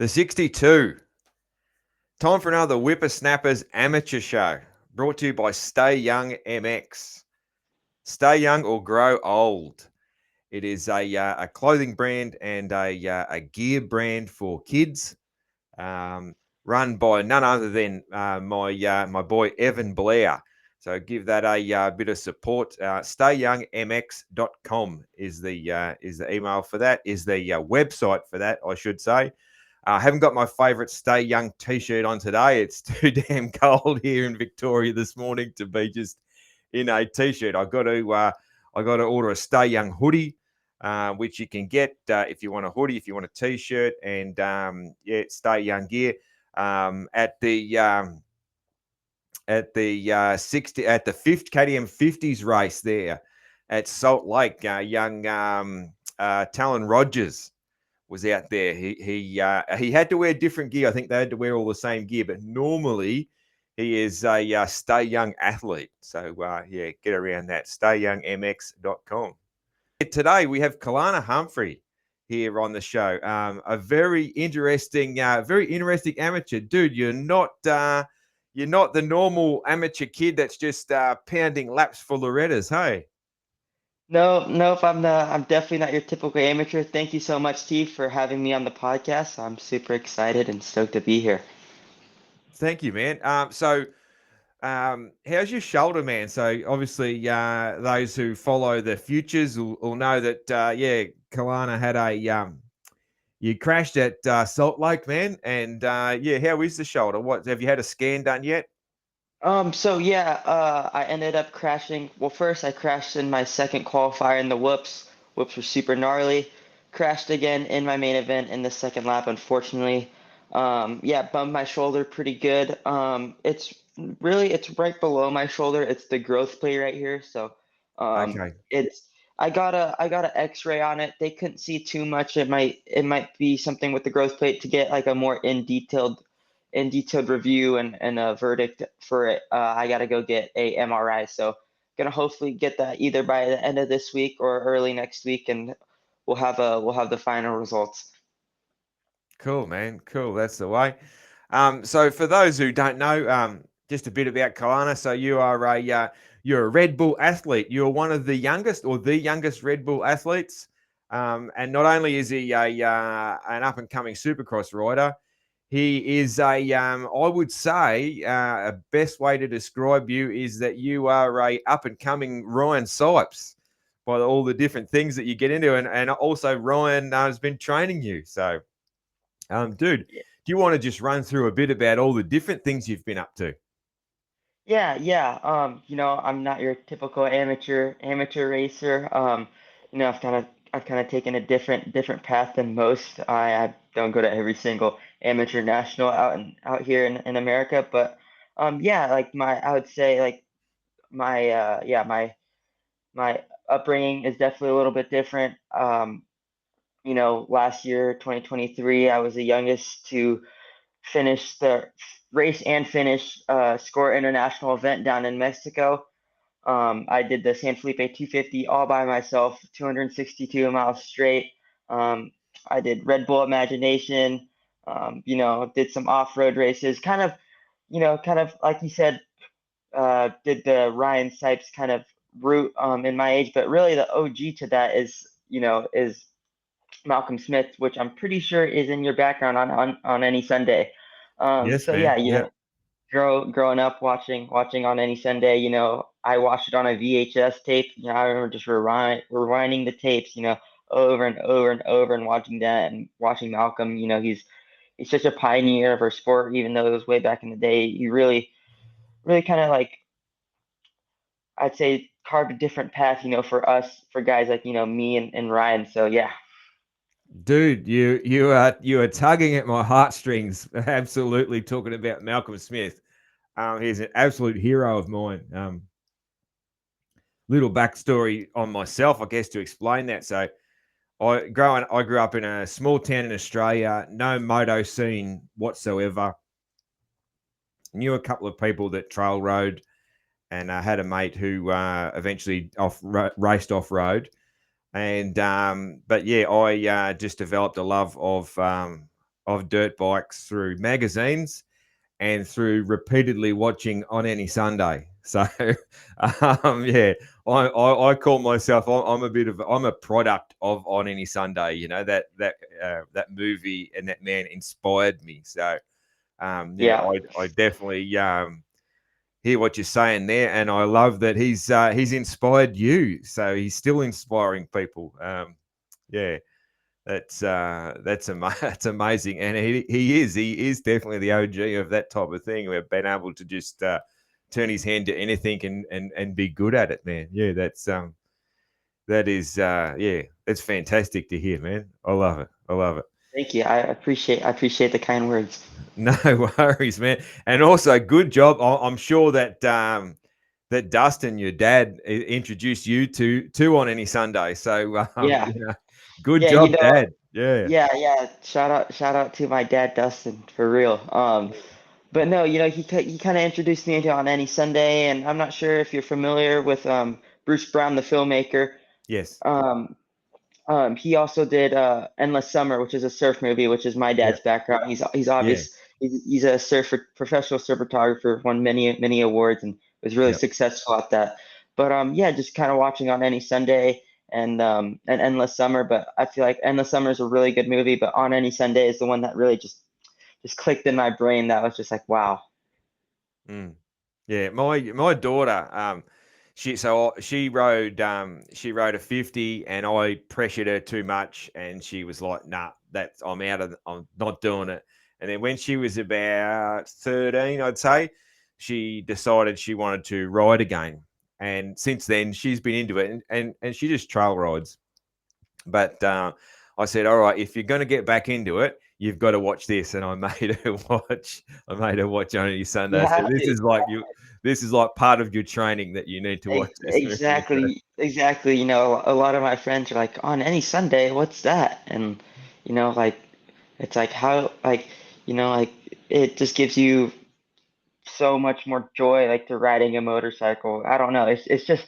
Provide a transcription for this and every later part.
The 62. Time for another Whippersnappers amateur show, brought to you by Stay Young MX. Stay young or grow old. It is a clothing brand and a gear brand for kids, run by none other than my boy Evan Blair. So give that a bit of support. StayYoungMX.com is the email for that. Is the website for that, I should say. I haven't got my favourite Stay Young t-shirt on today. It's too damn cold here in Victoria this morning to be just in a t-shirt. I got to order a Stay Young hoodie, which you can get if you want a hoodie, if you want a t-shirt, and Stay Young gear at the 50 KTM 50s race there at Salt Lake. Young Talon Rogers was out there. He had to wear different gear. I think they had to wear all the same gear, but normally he is a Stay Young athlete. So get around that. StayYoungMX.com. Today we have Kelana Humphrey here on the show. A very interesting amateur dude. You're not the normal amateur kid that's just pounding laps for Loretta's. Hey. Nope, I'm definitely not your typical amateur. Thank you so much, Steve, for having me on the podcast. I'm super excited and stoked to be here. Thank you, man. How's your shoulder, man? So obviously, those who follow the futures will know that, Kelana had you crashed at Salt Lake, man. And how is the shoulder? What have you had a scan done yet? I ended up crashing. Well, first I crashed in my second qualifier in the whoops. Whoops were super gnarly. Crashed again in my main event in the second lap, unfortunately. Bumped my shoulder pretty good. It's right below my shoulder. It's the growth plate right here. So, Okay. it's I got a X-ray on it. They couldn't see too much. It might be something with the growth plate to get like a more in detailed review and a verdict for it. I got to go get a MRI. So gonna hopefully get that either by the end of this week or early next week, and we'll have the final results. Cool, man. Cool. That's the way. So for those who don't know, just a bit about Kelana. So you're a Red Bull athlete. You're one of the youngest or the youngest Red Bull athletes. And not only is he an up and coming Supercross rider, he is I would say, a best way to describe you is that you are a up and coming Ryan Sipes by all the different things that you get into, and also Ryan has been training you. So. Dude, do you want to just run through a bit about all the different things you've been up to? I'm not your typical amateur racer. I've kind of taken a different path than most. I don't go to every single amateur national out here in America, but like I would say like my upbringing is definitely a little bit different. Last year, 2023, I was the youngest to finish the race and finish score international event down in Mexico. I did the San Felipe 250 all by myself, 262 miles straight. I did Red Bull Imagination. Did some off-road races. Kind of like you said, did the Ryan Sipes kind of route in my age, but really the OG to that is Malcolm Smith, which I'm pretty sure is in your background on any Sunday. Yes, So man. yeah, Yeah. growing up watching on any Sunday, I watched it on a VHS tape. I remember just rewinding the tapes, over and over and over, and watching that and watching Malcolm. He's such a pioneer of our sport, even though it was way back in the day. He really kind of like, I'd say, carved a different path, for us, for guys like me and Ryan. So yeah. Dude, you are tugging at my heartstrings. Absolutely talking about Malcolm Smith. He's an absolute hero of mine. Little backstory on myself, I guess, to explain that. So I grew up in a small town in Australia, no moto scene whatsoever. Knew a couple of people that trail rode, and I had a mate who eventually raced off road. And but yeah, I just developed a love of of dirt bikes through magazines and through repeatedly watching On Any Sunday. So, yeah, I call myself, I'm a product of On Any Sunday. You know, that movie and that man inspired me. So, yeah, Yeah. I definitely hear what you're saying there, and I love that he's inspired you. So he's still inspiring people. Yeah, that's amazing, and he is definitely the OG of that type of thing. We've been able to just turn his hand to anything and be good at it, man. Yeah, that is yeah, it's fantastic to hear, man. I love it. I love it. Thank you. I appreciate the kind words. No worries, man. And also, good job. I'm sure that that Dustin, your dad, introduced you to On Any Sunday. So, Yeah. good Yeah, job, Dad. Yeah. yeah. Shout out to my dad, Dustin, for real. But no, he kind of introduced me into On Any Sunday, and I'm not sure if you're familiar with Bruce Brown, the filmmaker. Yes. Um, he also did Endless Summer, which is a surf movie, which is my Yeah. dad's background. He's Yeah. obvious. He's a surfer, professional surf photographer, won many awards, and was really Yeah. successful at that. But yeah, just kind of watching On Any Sunday and Endless Summer. But I feel like Endless Summer is a really good movie, but On Any Sunday is the one that really just clicked in my brain. That was just like, wow. Mm. Yeah, my daughter, she rode a 50, and I pressured her too much, and she was like, "Nah, I'm not doing it." And then when she was about 13, I'd say, she decided she wanted to ride again, and since then she's been into it, and she just trail rides. But I said, all right, if you're going to get back into it, you've got to watch this. And I made her watch. I made her watch Only You Sunday. So have to. This is like part of your training that you need to watch this movie. Exactly. A lot of my friends are like, on any Sunday, what's that? And like it's like how like it just gives you so much more joy like to riding a motorcycle. I don't know. It's just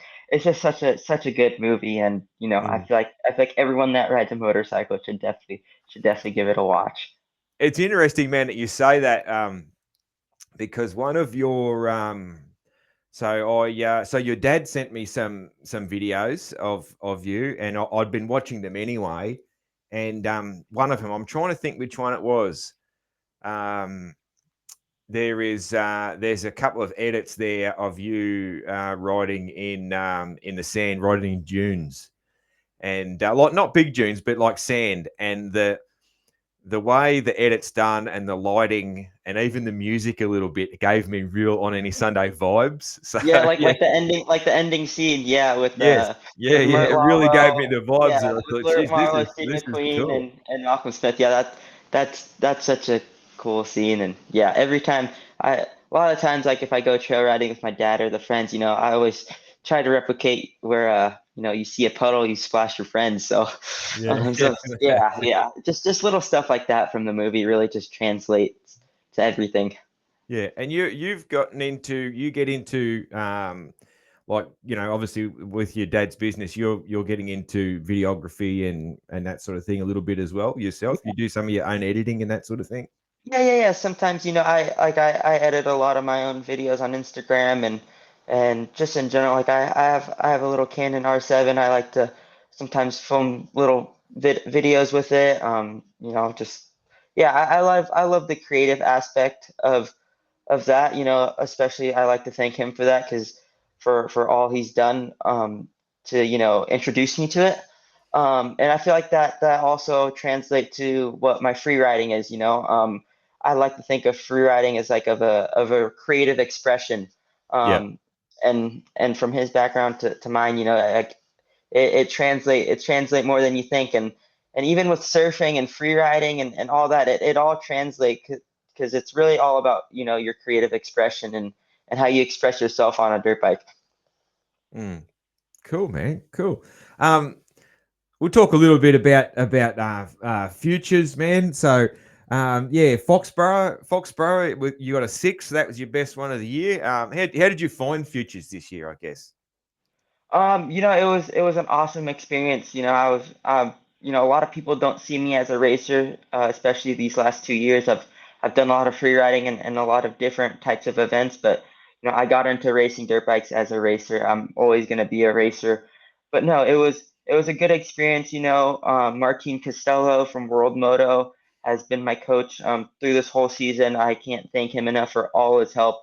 such a good movie, and Mm. I feel like everyone that rides a motorcycle should definitely give it a watch. It's interesting, man, that you say that because one of your so your dad sent me some videos of you, and I'd been watching them anyway. And one of them, I'm trying to think which one it was. Um, there's a couple of edits there of you riding in the sand, riding in dunes, and like not big dunes, but like sand, and the way the edit's done and the lighting and even the music a little bit gave me real On Any Sunday vibes. So Yeah, yeah, like the ending scene, yeah, yes, yeah, with yeah, Mert it really gave me Marlowe, the vibes, yeah, and I with thought, Mert geez, Marlowe, Steve this is McQueen, cool. and Malcolm Smith. Yeah, that's such a cool scene, and yeah, every time a lot of times, like if I go trail riding with my dad or the friends, I always try to replicate where you see a puddle, you splash your friends. So, Yeah, so yeah, just little stuff like that from the movie really just translates to everything. yeah, and you've gotten into you get into like obviously with your dad's business, you're getting into videography and that sort of thing a little bit as well yourself. You do some of your own editing and that sort of thing. Yeah. Sometimes, I edit a lot of my own videos on Instagram and just in general, like I have a little Canon R7. I like to sometimes film little videos with it. Just yeah, I love the creative aspect of that, especially I like to thank him for that because for all he's done to introduce me to it. And I feel like that also translates to what my free writing is. I like to think of free writing as like of a creative expression. Yeah. Um, and from his background to mine, like it translate more than you think. And even with surfing and free riding and all that, it all translate because it's really all about your creative expression and how you express yourself on a dirt bike. Mm, cool, man. Cool. Um, we'll talk a little bit about futures, man. So, yeah, Foxborough, you got a 6. That was your best one of the year. How did you find futures this year? I guess. It was an awesome experience. I was a lot of people don't see me as a racer, especially these last 2 years. I've done a lot of free riding and a lot of different types of events, but I got into racing dirt bikes as a racer. I'm always going to be a racer. But no, it was a good experience. Martin Costello from World Moto has been my coach through this whole season. I can't thank him enough for all his help.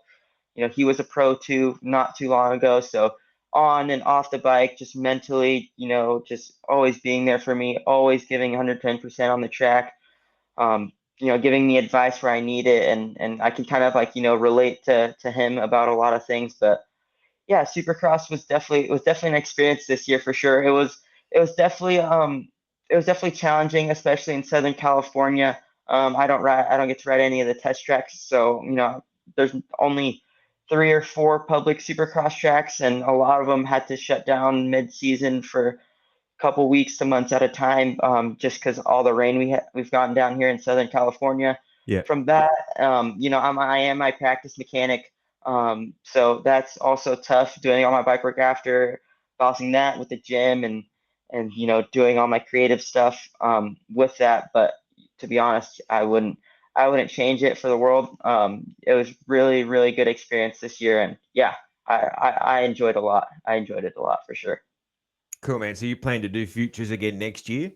He was a pro too not too long ago, so on and off the bike, just mentally, just always being there for me, always giving 110% on the track, giving me advice where I need it, and I can kind of like, relate to him about a lot of things. But yeah, Supercross was definitely an experience this year for sure. It was definitely challenging, especially in Southern California. I don't get to ride any of the test tracks, so there's only 3 or 4 public Supercross tracks, and a lot of them had to shut down mid-season for couple weeks to months at a time, just because all the rain we've gotten down here in Southern California. Yeah. From that, I am my practice mechanic, so that's also tough doing all my bike work after balancing that with the gym and doing all my creative stuff with that. But to be honest, I wouldn't change it for the world. It was really really good experience this year, and yeah, I enjoyed a lot. I enjoyed it a lot for sure. Cool, man. So you plan to do futures again next year?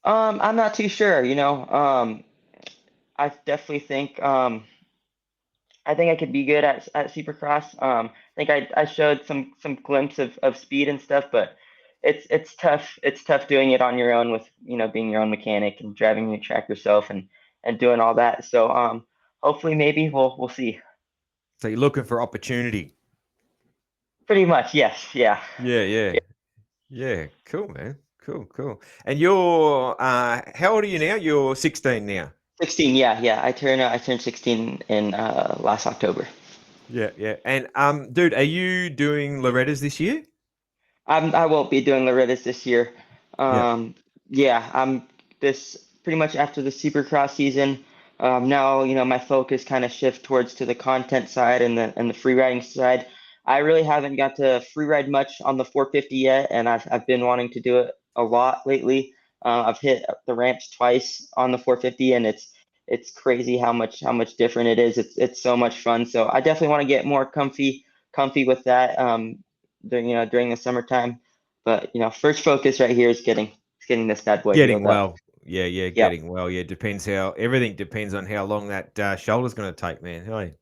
I'm not too sure, I definitely think I could be good at Supercross. I think I showed some glimpse of speed and stuff, but it's tough. It's tough doing it on your own with, being your own mechanic and driving the track yourself and doing all that. So hopefully maybe we'll see. So you're looking for opportunity. Pretty much, yes. Yeah. Yeah, yeah. Yeah, cool, man. Cool, cool. And you're how old are you now? You're 16 now. 16, yeah, yeah. I turned 16 in last October. Yeah, yeah. And dude, are you doing Loretta's this year? I won't be doing Loretta's this year. Yeah. Yeah, I'm this pretty much after the Supercross season. Now, my focus kind of shift towards to the content side and the free riding side. I really haven't got to free ride much on the 450 yet, and I've been wanting to do it a lot lately. I've hit the ramps twice on the 450, and it's crazy how much different it is. It's so much fun. So I definitely want to get more comfy with that. During the summertime. But first focus right here is getting this bad boy Getting healed up. well. Yeah, yeah, Yep, getting well. Yeah, depends how everything depends on how long that shoulder's going to take, man. Hey.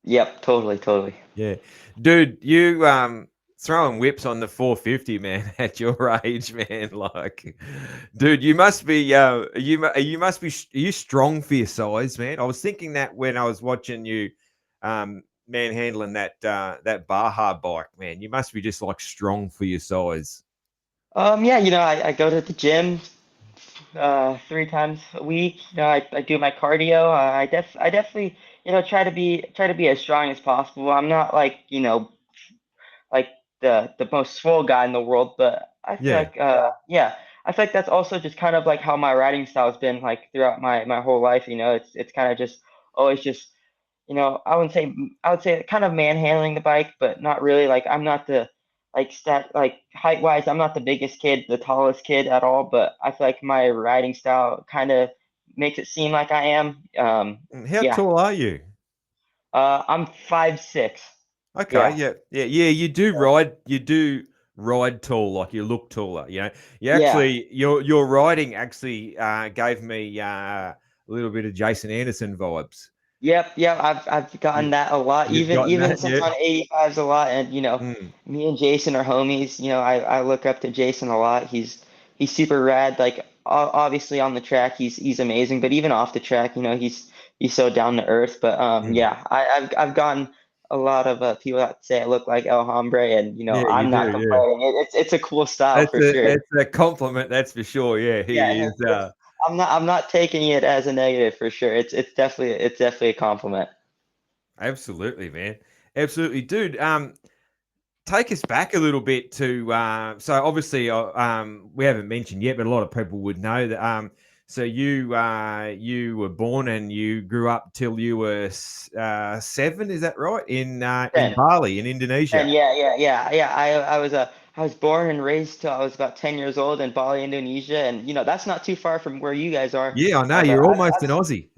yep, totally, totally. Yeah. Dude, you throwing whips on the 450, man, at your age, man. Like, dude, you must be you must be are you strong for your size, man. I was thinking that when I was watching you manhandling that Baja bike, man. You must be just like strong for your size. Yeah, I go to the gym 3 times a week. I do my cardio. I definitely try to be as strong as possible. I'm not like the most swole guy in the world, but I feel Yeah. like yeah, I feel like that's also just kind of like how my riding style has been like throughout my whole life. It's kind of just always just I would say kind of manhandling the bike, but not really. Like I'm not the like height wise, I'm not the biggest kid, the tallest kid at all, but I feel like my riding style kind of makes it seem like I am. How Yeah. tall are you? I'm 5'6". Okay, Yeah. yeah, yeah, yeah. You do ride tall, like you look taller. You Yeah. actually your riding actually gave me a little bit of Jason Anderson vibes. Yep, yep. I've You, gotten that a lot. you've Even gotten even that, since yeah. on 85s a lot, and Mm, me and Jason are homies. I look up to Jason a lot. He's super rad. Like obviously on the track, he's amazing, but even off the track, he's so down to earth. But mm. yeah, I've gotten a lot of people that say I look like El Hombre, and Yeah, you I'm do, not yeah. complaining. It's a cool style for sure. It's a compliment, that's for sure. Yeah, he Yeah, is. I'm not taking it as a negative for sure. It's definitely a compliment. Absolutely, man. Absolutely, dude. Take us back a little bit to so obviously we haven't mentioned yet, but a lot of people would know that so you were born and you grew up till you were 7, is that right? In 10. Bali in Indonesia. And yeah, yeah, yeah, yeah. I was born and raised till I was about 10 years old in Bali, Indonesia, and that's not too far from where you guys are. Yeah, I know. But You're almost an Aussie.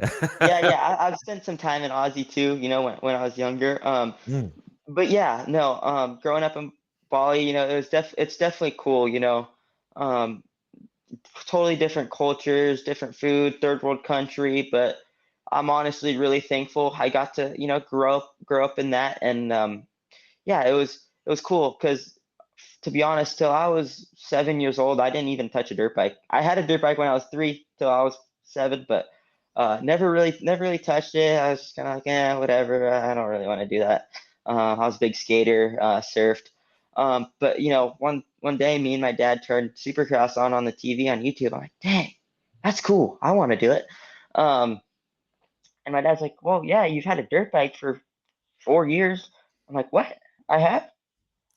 I've spent some time in Aussie too, when I was younger. Mm, But yeah, no, growing up in Bali, it's definitely cool, um, totally different cultures, different food, third world country, but I'm honestly really thankful I got to, grow up in that, and yeah, it was cool because to be honest, till I was 7 years old, I didn't even touch a dirt bike. I had a dirt bike when I was 3 till I was 7, but never really touched it. I was just kind of like, whatever. I don't really want to do that. I was a big skater, surfed. But one day, me and my dad turned Supercross on the TV on YouTube. I'm like, dang, that's cool. I want to do it. Um, and my dad's like, well, yeah, you've had a dirt bike for 4 years. I'm like, what? I have?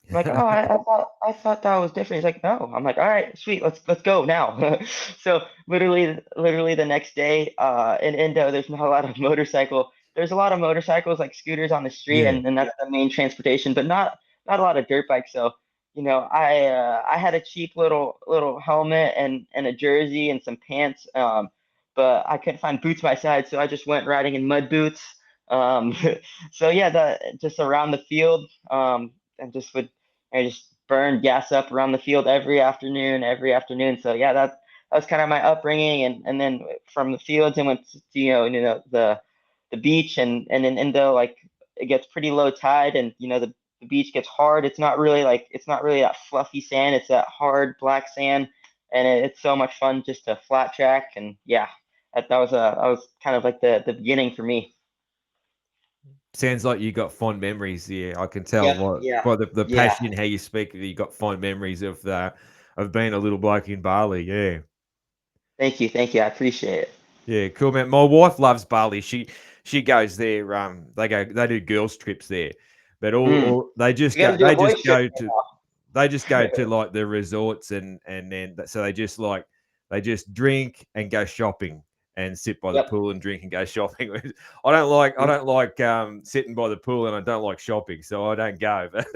I'm like, oh, I thought that was different. He's like, no. I'm like, all right, sweet, let's go now. So literally the next day, in Indo, there's not a lot of motorcycle. There's a lot of motorcycles like scooters on the street, yeah, and that's the main transportation, but not a lot of dirt bikes. So, I had a cheap little helmet and a jersey and some pants, but I couldn't find boots my size, so I just went riding in mud boots. Um, so yeah, just around the field, and just would I just burned gas up around the field every afternoon. So yeah, that was kind of my upbringing, and then from the fields I went to the beach, and in Indo, like, it gets pretty low tide, and the beach gets hard. It's not really that fluffy sand. It's that hard black sand, and it's so much fun just to flat track. And yeah, that was kind of like the beginning for me. sounds like you got fond memories. Yeah, I can tell Yep. by Yeah. the Yeah. passion how you speak that you got fond memories of being a little bloke in Bali. Yeah. Thank you. Thank you. I appreciate it. Yeah, cool, man. My wife loves Bali. She goes there. They do girls trips there, but Mm. they We got to do a boys trip. just go to like the resorts and then so they just drink and go shopping and sit by the Yep. pool and drink and go shopping. I Mm. don't like sitting by the pool and I don't like shopping, so I don't go. But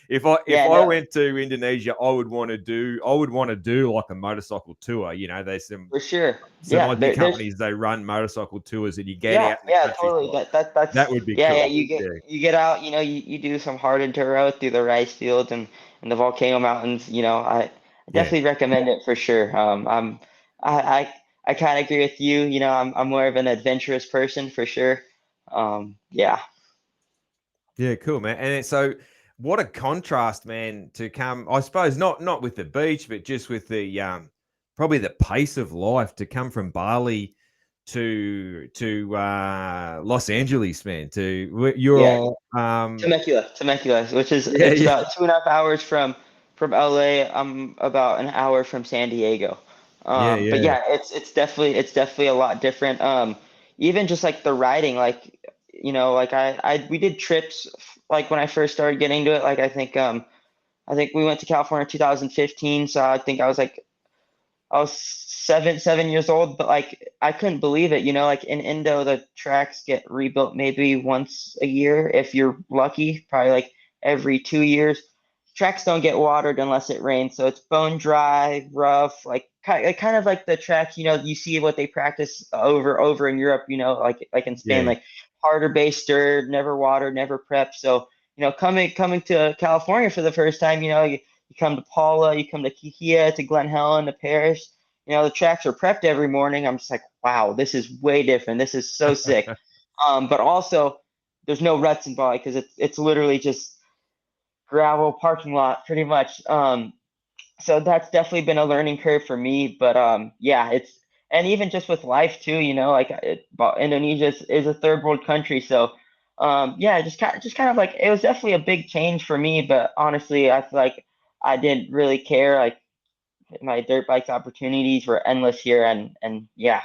if Yeah, I no, went to Indonesia, I would want to do like a motorcycle tour. You know, there's for sure. some Yeah, Aussie there's companies, they run motorcycle tours and you get yeah, out in the yeah, totally. countryside. That's That would be yeah, yeah. cool. You get Yeah. you get out. You do some hard enduro through the rice fields and the volcano mountains. I Yeah. definitely recommend it for sure. I I kind of agree with you. I'm more of an adventurous person for sure. Yeah, Yeah, cool, man. And so what a contrast, man, to come, I suppose not with the beach, but just with the probably the pace of life to come from Bali to Los Angeles, man, to yeah. you're Temecula, which is yeah, it's yeah, about 2.5 hours from LA. I'm about an hour from San Diego. yeah, But yeah. yeah, it's definitely a lot different. Even just like the riding, like like we did trips like when I first started getting into it. Like I think we went to California in 2015, so I think I was 7 years old, but like I couldn't believe it. Like in Indo, the tracks get rebuilt maybe once a year if you're lucky, probably like every 2 years. Tracks don't get watered unless it rains, so it's bone dry, rough, kind of like the tracks. You see what they practice over in Europe. Like in Spain, Yeah. like harder base dirt, never watered, never prepped. So coming to California for the first time, you come to Paula, you come to Kihia, to Glen Helen, to Paris. The tracks are prepped every morning. I'm just like, wow, this is way different. This is so sick. But also, there's no ruts in Bali because it's literally just gravel parking lot, pretty much. So that's definitely been a learning curve for me. But yeah, and even just with life too. Like Indonesia is a third world country, so yeah, just kind of like it was definitely a big change for me. But honestly, I feel like I didn't really care. Like my dirt bikes opportunities were endless here, and yeah.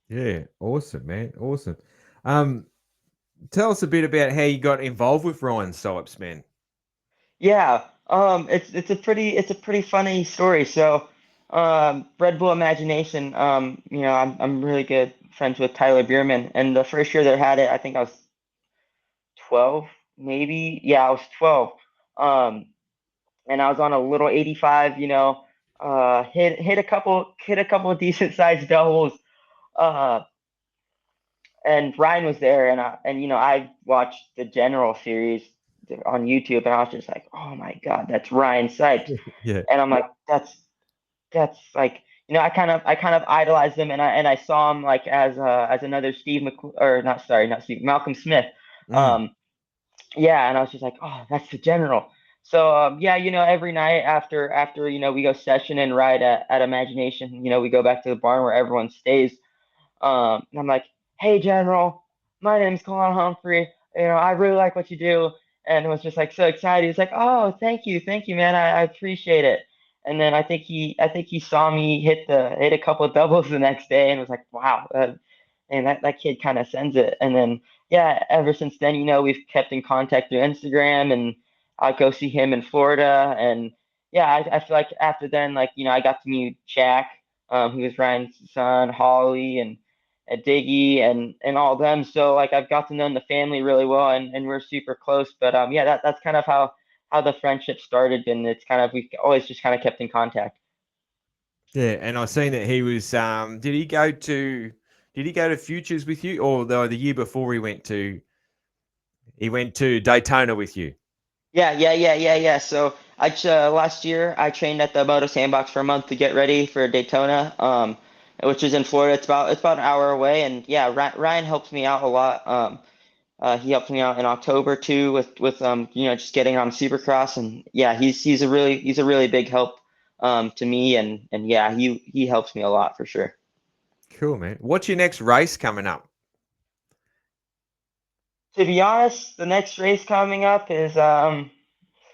Yeah. Awesome, man. Awesome. Um, tell us a bit about how you got involved with Ryan Sipes, man. Yeah, it's a pretty funny story. So, Red Bull Imagination, I'm really good friends with Tyler Bierman, and the first year they had it, I think I was 12, maybe. Yeah, I was 12. Um, and I was on a little 85. Hit a couple of decent sized doubles. Uh, and Ryan was there, and I watched the general series on YouTube, and I was just like, oh my god, that's Ryan Sipes, Yeah. and I'm like, that's like, I kind of idolized him, and I saw him like as another Steve or not, sorry, not Steve, Malcolm Smith. Mm. um yeah, and I was just like, oh, that's the general. So yeah, every night after we go session and ride at Imagination, we go back to the barn where everyone stays. And I'm like, hey, General, my name's Kelana Humphrey. I really like what you do. And it was just like so excited. He's like, oh, thank you, man. I appreciate it. And then I think he saw me hit a couple of doubles the next day and was like, wow, and that kid kind of sends it. And then yeah, ever since then, we've kept in contact through Instagram, and I'll go see him in Florida. And yeah, I feel like after then, like, I got to meet Jack, who was Ryan's son, Holly, and Diggy, and all of them. So like I've got to know the family really well, and we're super close. But yeah, that's kind of how the friendship started, and it's kind of we've always just kind of kept in contact. Yeah, and I seen that he was. Did he go to Futures with you, or the year before he went to Daytona with you? Yeah, yeah, yeah, yeah, yeah. So last year I trained at the Moto Sandbox for a month to get ready for Daytona, which is in Florida. It's about an hour away, and yeah, Ryan helps me out a lot. He helped me out in October too with just getting on Supercross, and yeah, he's a really big help to me, and yeah, he helps me a lot for sure. Cool, man. What's your next race coming up? To be honest, the next race coming up is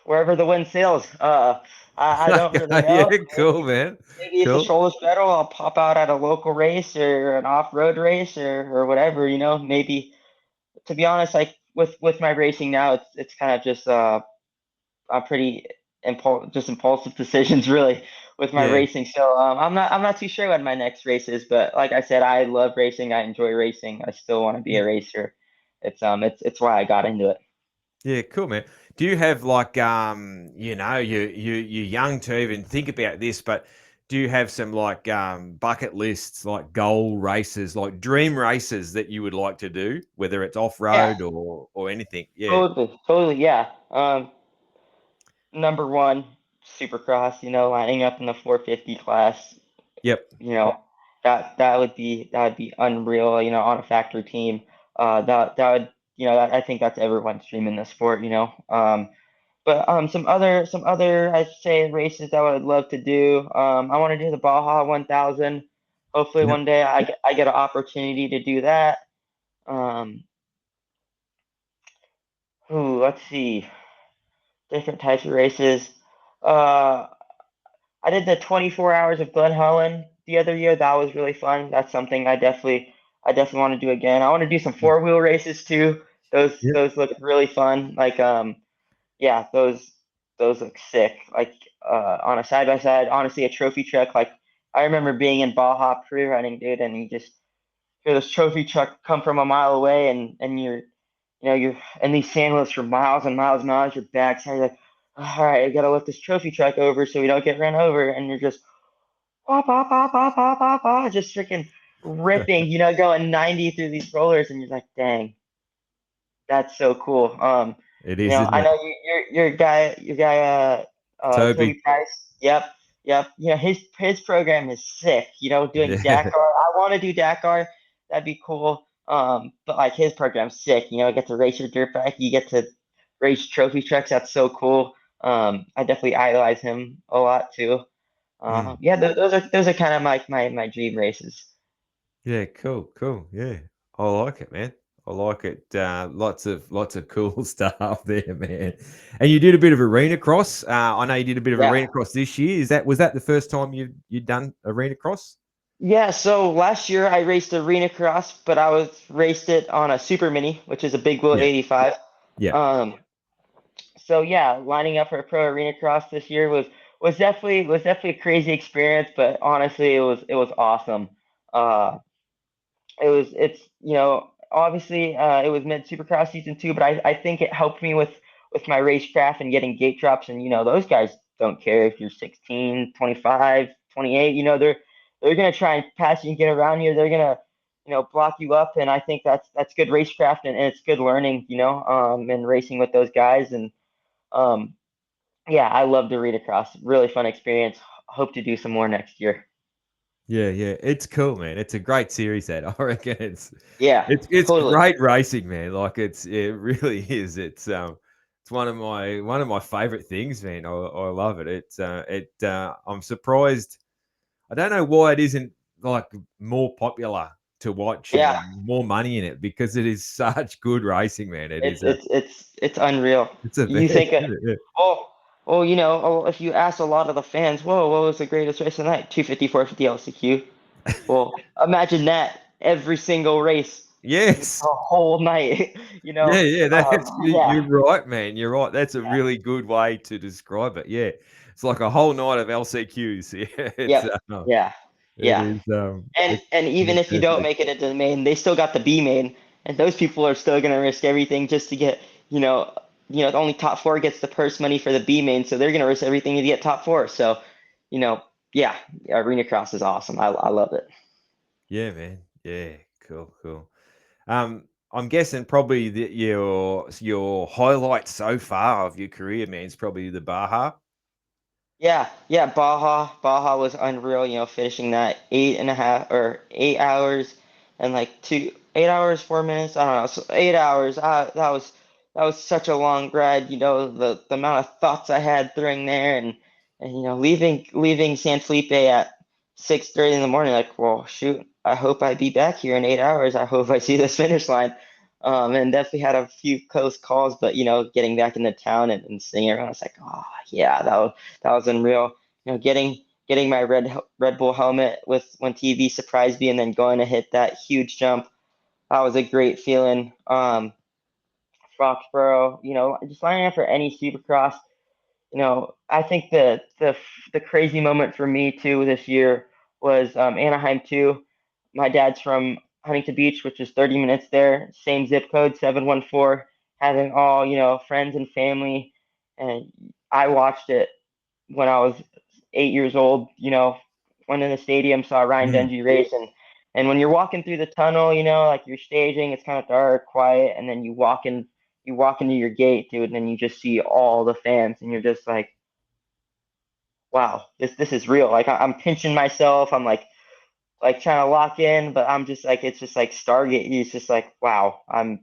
wherever the wind sails. I don't really Yeah, know. cool, man. Maybe it's a Cool. shoulder battle. I'll pop out at a local race or an off-road race or whatever. Maybe, to be honest, like with my racing now, it's kind of just a pretty impulsive decisions really with my Yeah. racing. So I'm not too sure when my next race is, but like I said, I love racing. I enjoy racing. I still want to be Yeah. a racer. It's why I got into it. Yeah, cool, man. Do you have like you're young to even think about this, but do you have some like bucket lists, like goal races, like dream races that you would like to do, whether it's off Yeah, road or anything? Yeah. totally, totally. Yeah. Number one, Supercross. Lining up in the 450 class. Yep. You know, that would be unreal. On a factory team. That would I think that's everyone's dream in the sport. But some other I'd say races that I would love to do. I want to do the Baja 1000. Hopefully Yep. one day I get an opportunity to do that. Um, let's see, different types of races. Uh, I did the 24 hours of Glen Helen the other year. That was really fun. That's something I definitely want to do again. I want to do some four-wheel races too. Those Yep. those look really fun. Like yeah, those look sick. Like on a side by side, honestly, a trophy truck. Like I remember being in Baja pre-running, dude, and you just hear this trophy truck come from a mile away, and you're in these sand lifts for miles and miles and miles. Your back's you're like, all right, I gotta lift this trophy truck over so we don't get run over, and you're just pop, pop, pop, pop, pop, pop, pop, just freaking ripping, going 90 through these rollers, and you're like, dang, that's so cool. It is, isn't I it? know your guy, Toby Toby. Price. Yep, yep. His program is sick. Doing Yeah. Dakar. I want to do Dakar. That'd be cool. But like his program's sick. Get to race your dirt bike. You get to race trophy trucks. That's so cool. I definitely idolize him a lot too. Mm. Yeah, those are kind of my dream races. Yeah, cool, cool. Yeah. I like it, man. I like it. Lots of cool stuff there, man. And you did a bit of arena cross. I know you did a bit of Yeah. arena cross this year. Was that the first time you'd done arena cross? Yeah, so last year I raced arena cross, but I was raced it on a super mini, which is a big wheel Yeah. 85. Yeah. Um, so yeah, lining up for a pro arena cross this year was definitely a crazy experience, but honestly it was awesome. Uh, it's obviously it was mid Supercross season two, but I think it helped me with with my racecraft and getting gate drops. And those guys don't care if you're 16, 25, 28. They're gonna try and pass you and get around you. They're gonna block you up. And I think that's good racecraft, and it's good learning. And racing with those guys. And um, yeah, I love the Rita Cross. Really fun experience. Hope to do some more next year. Yeah, yeah, it's cool, man. It's a great series that I reckon Yeah, it's totally. great racing, man. Like it really is. It's one of my favorite things, man. I love it. I'm surprised. I don't know why it isn't like more popular to watch Yeah, and more money in it because it is such good racing, man. It it's is a it's it's it's unreal. it's a You best, think, isn't it? oh, if you ask a lot of the fans, whoa, what was the greatest race of the night? 250, 450 LCQ. Well, imagine that every single race, the Yes. whole night. Yeah, yeah, Yeah, you're right, man. You're right. That's a really good way to describe it. Yeah, it's like a whole night of LCQs. Yeah, yep, yeah, it yeah. is And it even is if you don't perfect. make it into the main, they still got the B main, and those people are still gonna risk everything just to get, only top four gets the purse money for the B main, so they're gonna risk everything to get top four. So, you know, yeah, Arena Cross is awesome. I love it. Yeah, man. Yeah, cool, cool. I'm guessing probably your highlight so far of your career, man, is probably the Baja. Yeah, yeah, Baja was unreal, finishing that 8.5 or 8 hours and like 8 hours, 4 minutes. I don't know, so 8 hours. That was such a long ride, the amount of thoughts I had during there. And leaving San Felipe at 6:30 in the morning, like, well, shoot, I hope I be back here in 8 hours. I hope I see this finish line. And definitely had a few close calls, but getting back into town and seeing everyone, I was like, oh yeah, that was unreal. Getting my Red Bull helmet with when TV surprised me, and then going to hit that huge jump. That was a great feeling. Foxborough, just lining up for any Supercross. I think the crazy moment for me too this year was Anaheim too. My dad's from Huntington Beach, which is 30 minutes there, same zip code 714. Having all friends and family, and I watched it when I was 8 years old. Went in the stadium, saw Ryan Mm. Dungey race, and when you're walking through the tunnel, like you're staging, it's kind of dark, quiet, and then you walk into your gate, dude, and then you just see all the fans, and you're just like, wow, this is real. Like I'm pinching myself, I'm like trying to lock in, but I'm just like, it's just like Stargate. It's just like, wow, I'm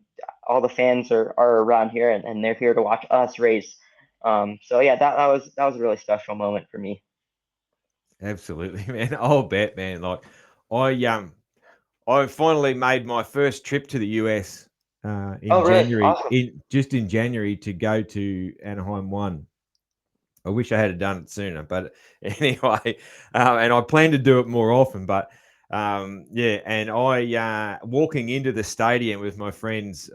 all the fans are around here, and they're here to watch us race. So yeah, that was a really special moment for me. Absolutely, man. I'll bet, man. Like I finally made my first trip to the US in Oh, really? January, Awesome. in January to go to Anaheim 1. I wish I had done it sooner, but anyway, and I plan to do it more often. But yeah, and I walking into the stadium with my friends,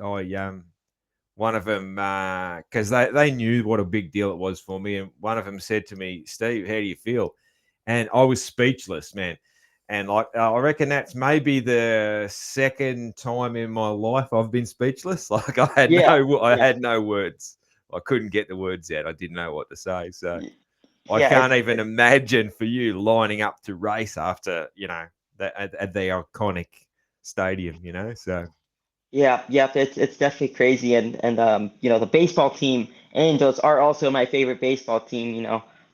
one of them because they knew what a big deal it was for me, and one of them said to me, "Steve, how do you feel?" And I was speechless, man. And like I reckon that's maybe the second time in my life I've been speechless. Like Yeah, I yeah, had no words. I couldn't get the words out. I didn't know what to say. So I yeah. can't It's even imagine for you lining up to race after at the iconic stadium. So Yeah, yep. It's definitely crazy, and the baseball team Angels are also my favorite baseball team.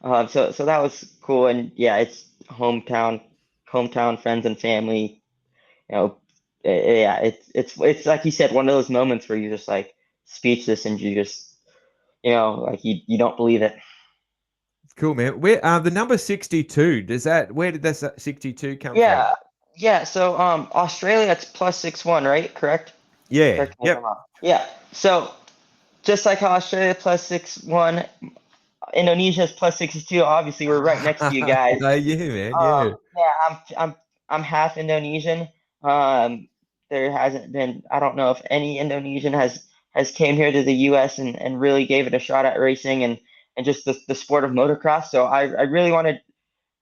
So that was cool, and yeah, it's hometown friends and family. You know, yeah, it's like you said, one of those moments where you're just like speechless, and you just like you don't believe it. cool, man. Where the number 62? Where did that 62 come from? Yeah, yeah. So Australia, it's +61, right? Correct. Yeah. Correct me if I'm Yep. wrong. Yeah. So just like how Australia +61, Indonesia's +62. Obviously, we're right next to you guys. Oh, yeah, man. Yeah. Yeah, I'm half Indonesian. Um, there hasn't been, I don't know if any Indonesian has came here to the U.S. and really gave it a shot at racing and just the sport of motocross. So I really want to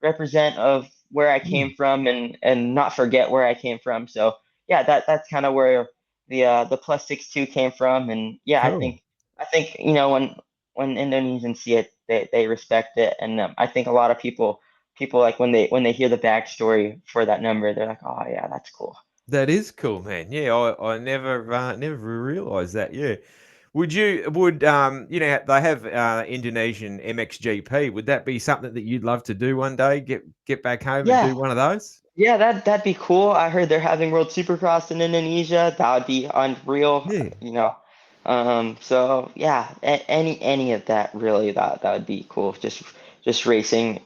represent of where I Mm, came from and not forget where I came from. So yeah, that's kind of where the +62 came from. And yeah, I cool. think. I think when Indonesians see it, they respect it, and I think a lot of people like when they hear the backstory for that number, they're like, oh yeah, that's cool. That is cool, man. Yeah, I never realized that. Yeah. They have Indonesian MXGP. Would that be something that you'd love to do one day? Get back home and Yeah, do one of those? yeah, that'd be cool. I heard they're having World Supercross in Indonesia. That would be unreal, Yeah. So yeah, any of that really, that would be cool. Just racing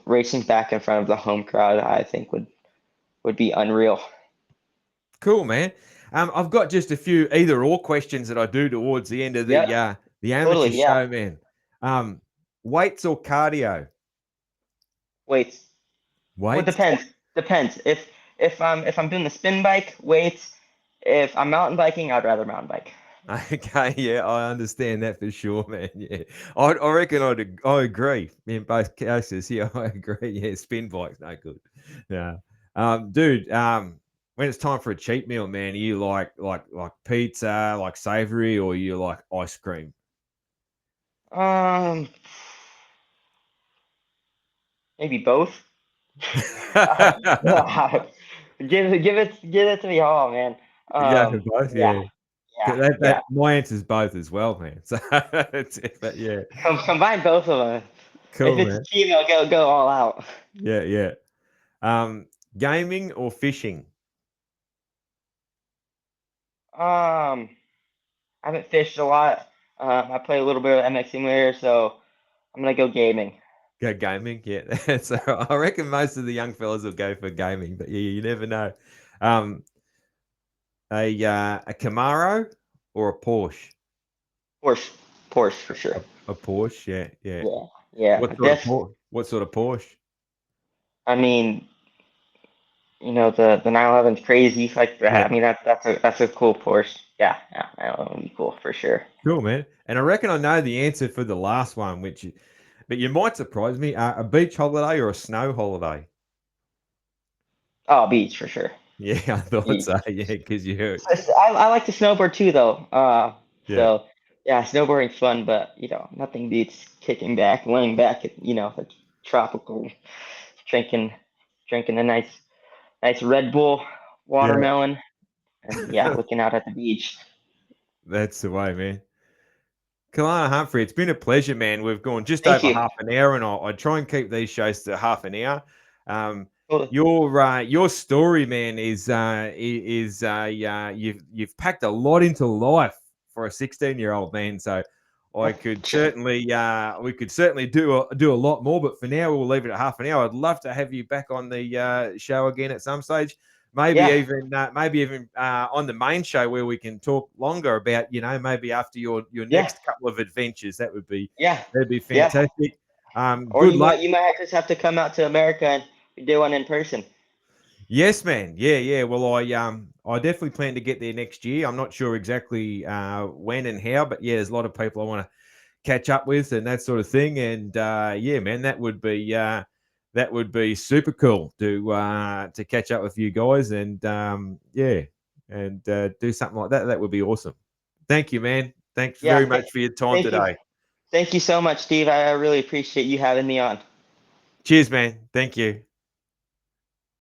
back in front of the home crowd, I think would be unreal. Cool, man. I've got just a few either or questions that I do towards the end of Yep, the amateur totally. Yeah. show, man. Um, Weights or cardio? Weights. Well, Weights. depends. If I'm doing the spin bike, weights. If I'm mountain biking, I'd rather mountain bike. Okay, yeah, I understand that for sure, man. Yeah, I reckon I agree in both cases. Yeah, I agree. Yeah, spin bike's no good. Yeah, dude. When it's time for a cheat meal, man, are you like pizza, like savory, or you like ice cream? Um, Maybe both. Give it to me all, man. You go for both, Yeah, yeah. yeah, That yeah. my answer's both as well, man. So that's it. But yeah, Combine both of them. If cool, it's a man. female, go all out. Yeah, yeah. Gaming or fishing? I haven't fished a lot. I play a little bit of MX Simulator, so I'm gonna go gaming. Go gaming, yeah. So I reckon most of the young fellas will go for gaming, but yeah, you never know. Um, a Camaro or a Porsche? Porsche, Porsche for sure. A Porsche, yeah, yeah. Yeah, yeah. What sort of Porsche? What sort of Porsche? I mean, the 911's crazy. Like, Yeah, I mean, that's a cool Porsche. Yeah, yeah, that would be cool for sure. cool, man. And I reckon I know the answer for the last one, but you might surprise me. A beach holiday or a snow holiday? Oh, beach for sure. Yeah, I thought Beach. so. Yeah, because you heard. I like to snowboard too, though. Yeah, So yeah, snowboarding's fun, but nothing beats kicking back, laying back at the tropical, drinking drinking a nice Red Bull, yeah. watermelon, and yeah, looking out at the beach. That's the way, man. Kelana Humphrey, it's been a pleasure, man. We've gone just Thank over you. half an hour, and I try and keep these shows to half an hour. Um, Totally. your story, man, you've packed a lot into life for a 16-year-old man. So I could certainly we could certainly do a lot more, but for now we'll leave it at half an hour. I'd love to have you back on the show again at some stage. Yeah, Maybe even on the main show where we can talk longer about, maybe after your yeah, next couple of adventures. yeah, That'd be yeah. fantastic. Or Good you luck. might you might just have to come out to America and do one in person. Yes, man. Yeah, yeah. Well, I definitely plan to get there next year. I'm not sure exactly when and how, but yeah, there's a lot of people I want to catch up with and that sort of thing. And yeah, man, that would be super cool to catch up with you guys and yeah, and do something like that. That would be awesome. Thank you, man. Thanks Yeah, very much for your time thank you, today. thank you so much, Steve. I really appreciate you having me on. Cheers, man. Thank you.